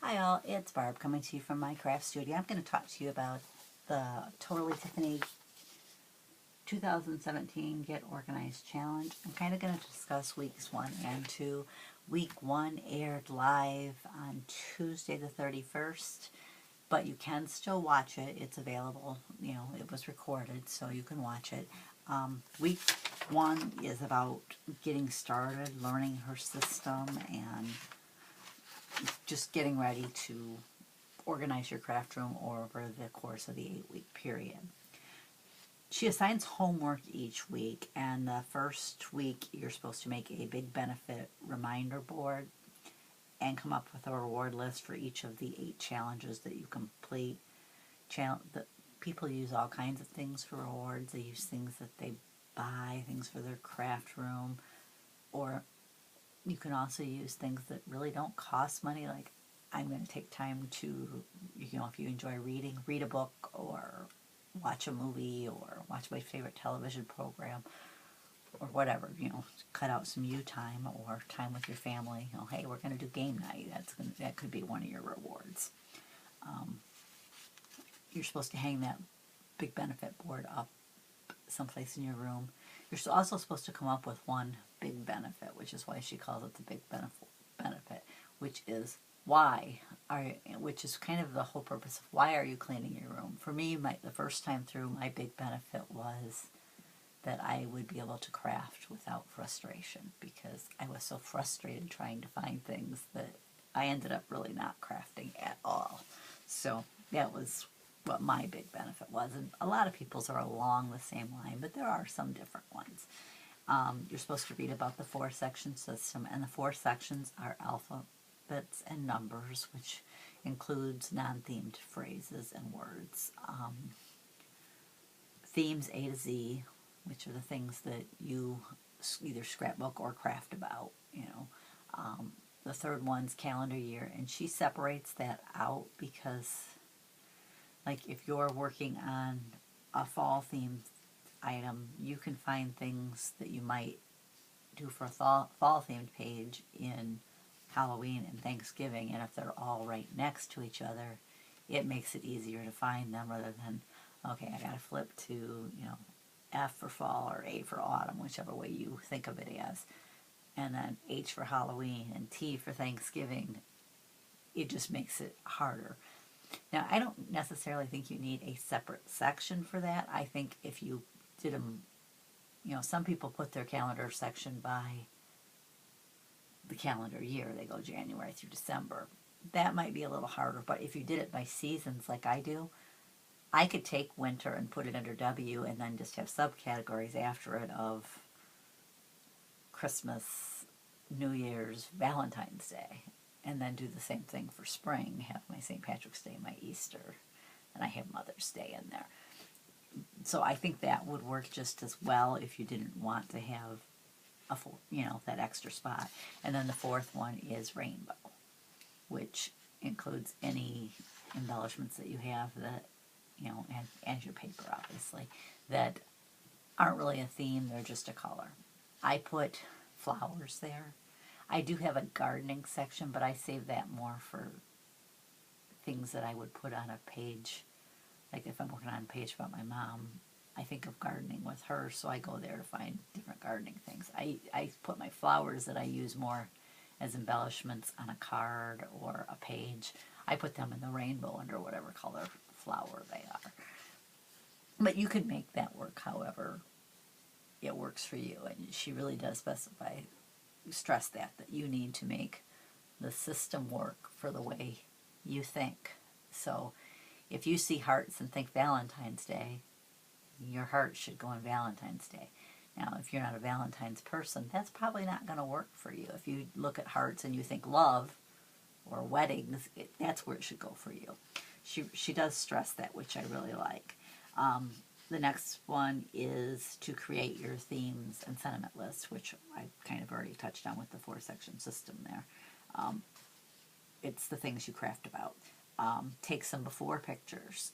Hi all, it's Barb coming to you from my craft studio. I'm going to talk to you about the Totally Tiffany 2017 Get Organized Challenge. I'm kind of going to discuss weeks 1 and 2. Week 1 aired live on Tuesday the 31st, but you can still watch it. It's available, it was recorded, so you can watch it. Week 1 is about getting started, learning her system, and just getting ready to organize your craft room over the course of the 8-week period. She assigns homework each week, and the first week you're supposed to make a big benefit reminder board and come up with a reward list for each of the 8 challenges that you complete. People use all kinds of things for rewards. They use things that they buy, things for their craft room, or you can also use things that really don't cost money, like I'm going to take time to, if you enjoy reading, read a book or watch a movie or watch my favorite television program or whatever, cut out some you time or time with your family. Hey, we're going to do game night. That could be one of your rewards. You're supposed to hang that big benefit board up someplace in your room. You're also supposed to come up with one big benefit, which is why she calls it the big benefit, which is which is kind of the whole purpose of why are you cleaning your room. For me, the first time through, my big benefit was that I would be able to craft without frustration, because I was so frustrated trying to find things that I ended up really not crafting at all. So that was what my big benefit was, and a lot of people's are along the same line, but there are some different ones. You're supposed to read about the 4-section system, and the 4 sections are alphabets and numbers, which includes non-themed phrases and words. Themes A to Z, which are the things that you either scrapbook or craft about, the third one's calendar year, and she separates that out because, like, if you're working on a fall theme item, you can find things that you might do for a fall themed page in Halloween and Thanksgiving, and if they're all right next to each other, it makes it easier to find them rather than, okay, I gotta flip to, F for fall or A for autumn, whichever way you think of it as, and then H for Halloween and T for Thanksgiving. It just makes it harder. Now, I don't necessarily think you need a separate section for that. I think if you did them, some people put their calendar section by the calendar year. They go January through December. That might be a little harder, but if you did it by seasons like I do, I could take winter and put it under W and then just have subcategories after it of Christmas, New Year's, Valentine's Day, and then do the same thing for spring, have my St. Patrick's Day, my Easter, and I have Mother's Day in there. So I think that would work just as well if you didn't want to have that extra spot. And then the fourth one is rainbow, which includes any embellishments that you have that, and your paper, obviously, that aren't really a theme, they're just a color. I put flowers there. I do have a gardening section, but I save that more for things that I would put on a page. Like if I'm working on a page about my mom, I think of gardening with her, so I go there to find different gardening things. I put my flowers that I use more as embellishments on a card or a page. I put them in the rainbow under whatever color flower they are. But you can make that work however it works for you, and she really does stress that you need to make the system work for the way you think. So if you see hearts and think Valentine's Day, your heart should go on Valentine's Day. Now, if you're not a Valentine's person, that's probably not going to work for you. If you look at hearts and you think love or weddings, that's where it should go for you. She does stress that, which I really like. The next one is to create your themes and sentiment lists, which I kind of already touched on with the 4-section system there. It's the things you craft about. Take some before pictures.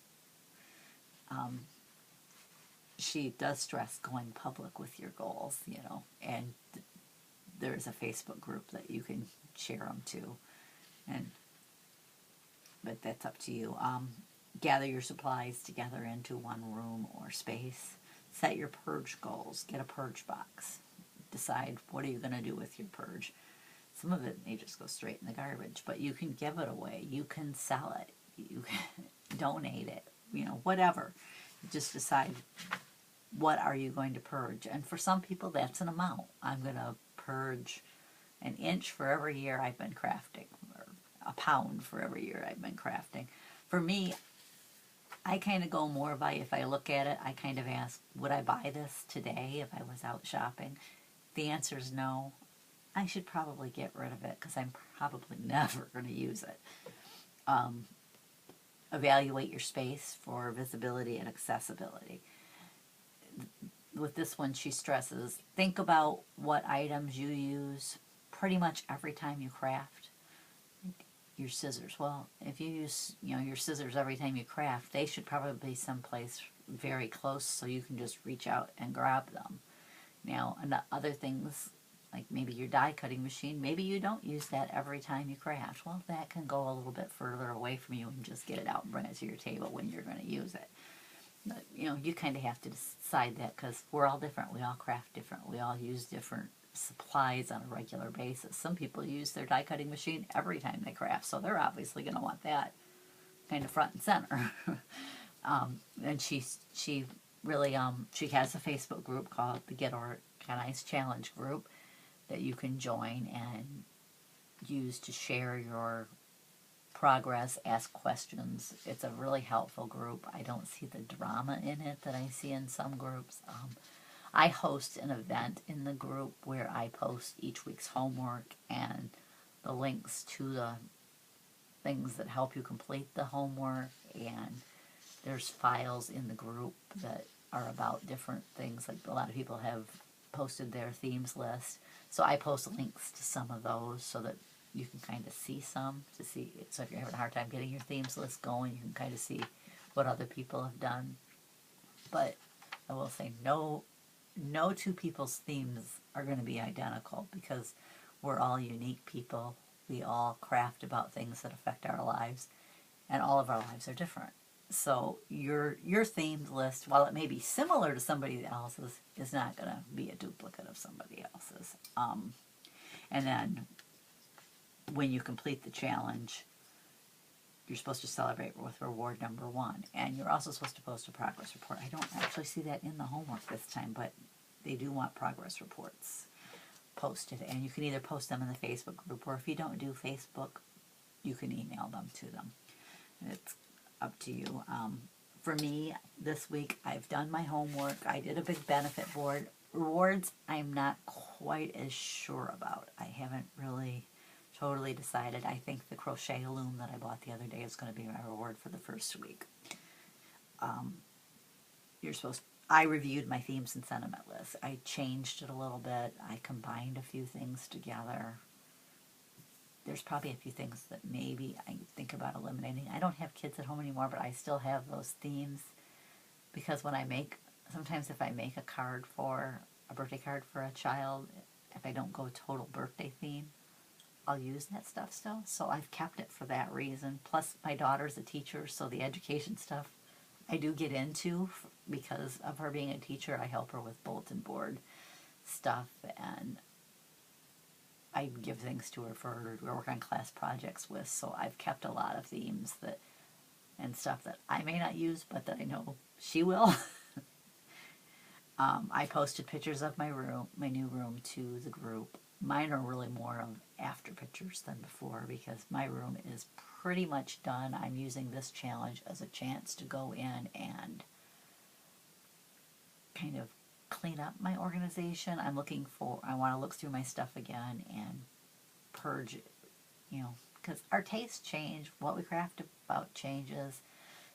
She does stress going public with your goals, and there's a Facebook group that you can share them to. And it, that's up to you. Gather your supplies together into one room or space. Set your purge goals. Get a purge box. Decide what are you going to do with your purge. Some of it may just go straight in the garbage, but you can give it away. You can sell it. You can donate it. Whatever. Just decide what are you going to purge. And for some people, that's an amount. I'm going to purge an inch for every year I've been crafting, or a pound for every year I've been crafting. For me, I kind of go more by, if I look at it, I kind of ask, would I buy this today if I was out shopping? The answer is no. I should probably get rid of it because I'm probably never going to use it. Evaluate your space for visibility and accessibility. With this one, she stresses, think about what items you use pretty much every time you craft. Your scissors. Well, if you use your scissors every time you craft, they should probably be someplace very close so you can just reach out and grab them. Now, other things, like maybe your die cutting machine, maybe you don't use that every time you craft. Well, that can go a little bit further away from you and just get it out and bring it to your table when you're going to use it. But, you kind of have to decide that because we're all different. We all craft different. We all use different supplies on a regular basis. Some people use their die cutting machine every time they craft, so they're obviously going to want that kind of front and center. And she really she has a Facebook group called the Get Organized Challenge group that you can join and use to share your progress, ask questions. It's a really helpful group. I don't see the drama in it that I see in some groups. I host an event in the group where I post each week's homework and the links to the things that help you complete the homework, and there's files in the group that are about different things. Like a lot of people have posted their themes list, so I post links to some of those so that you can kind of see some, so if you're having a hard time getting your themes list going, you can kind of see what other people have done. But I will say no two people's themes are going to be identical because we're all unique people. We all craft about things that affect our lives, and all of our lives are different. So your themed list, while it may be similar to somebody else's, is not going to be a duplicate of somebody else's. And then when you complete the challenge, you're supposed to celebrate with reward number 1. And you're also supposed to post a progress report. I don't actually see that in the homework this time, but they do want progress reports posted. And you can either post them in the Facebook group, or if you don't do Facebook, you can email them to them. And it's up to you. For me, this week, I've done my homework. I did a big benefit board. Rewards, I'm not quite as sure about. I haven't really totally decided. I think the crochet loom that I bought the other day is going to be my reward for the first week. I reviewed my themes and sentiment list. I changed it a little bit. I combined a few things together. There's probably a few things that maybe I think about eliminating. I don't have kids at home anymore, but I still have those themes because sometimes if I make a birthday card for a child, if I don't go total birthday theme, I'll use that stuff still. So I've kept it for that reason. Plus, my daughter's a teacher, so the education stuff I do get into because of her being a teacher. I help her with bulletin board stuff, and I give things to her for her to work on class projects with. So I've kept a lot of themes and stuff that I may not use, but that I know she will. I posted pictures of my new room, to the group. Mine are really more of after pictures than before because my room is pretty much done. I'm using this challenge as a chance to go in and kind of clean up my organization. I want to look through my stuff again and purge it, because our tastes change. What we craft about changes.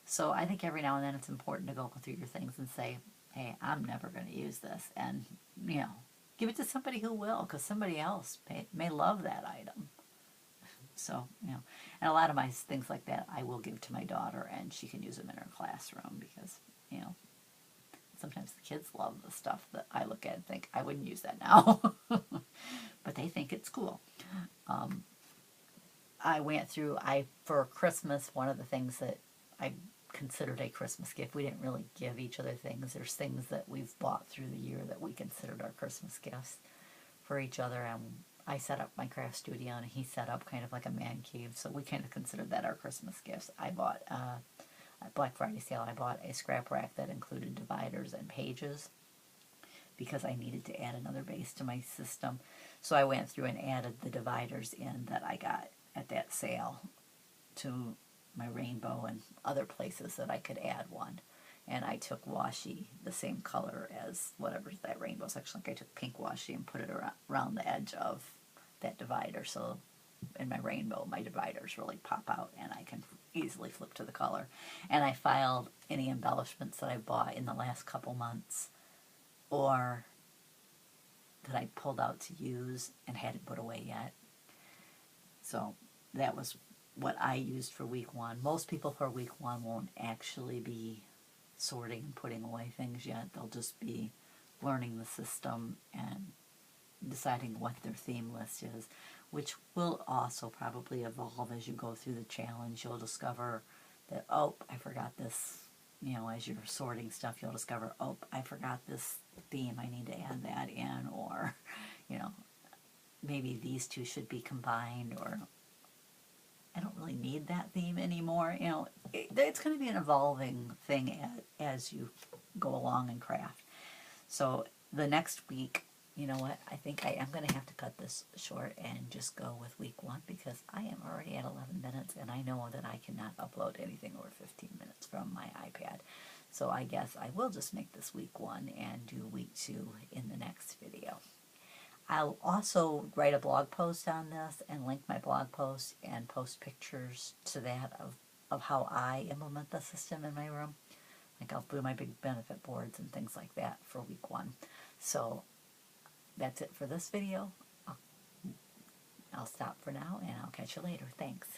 So I think every now and then it's important to go through your things and say, hey, I'm never going to use this. And, give it to somebody who will, because somebody else may love that item. So, and a lot of my things like that I will give to my daughter, and she can use them in her classroom because, sometimes the kids love the stuff that I look at and think, I wouldn't use that now. But they think it's cool. I went through, for Christmas, one of the things that I considered a Christmas gift, we didn't really give each other things. There's things that we've bought through the year that we considered our Christmas gifts for each other. I set up my craft studio and he set up kind of like a man cave, so we kind of considered that our Christmas gifts. I bought, at Black Friday sale, I bought a scrap rack that included dividers and pages because I needed to add another base to my system. So I went through and added the dividers in that I got at that sale to my rainbow and other places that I could add one. And I took washi, the same color as whatever that rainbow section. Like I took pink washi and put it around the edge of that divider. So in my rainbow, my dividers really pop out and I can easily flip to the color. And I filed any embellishments that I bought in the last couple months or that I pulled out to use and hadn't put away yet. So that was what I used for week one. Most people for week one won't actually be sorting and putting away things yet. They'll just be learning the system and deciding what their theme list is, which will also probably evolve as you go through the challenge. You'll discover that, oh, I forgot this. You know, as you're sorting stuff, you'll discover, oh, I forgot this theme. I need to add that in, or, you know, maybe these two should be combined, or I don't really need that theme anymore. You know, it's going to be an evolving thing as you go along and craft. So the next week, you know what, I think I am going to have to cut this short and just go with week one because I am already at 11 minutes and I know that I cannot upload anything over 15 minutes from my iPad. So I guess I will just make this week one and do week two in the next video. I'll also write a blog post on this and link my blog post and post pictures to that of how I implement the system in my room. Like I'll do my big benefit boards and things like that for week one. So that's it for this video. I'll stop for now and I'll catch you later. Thanks.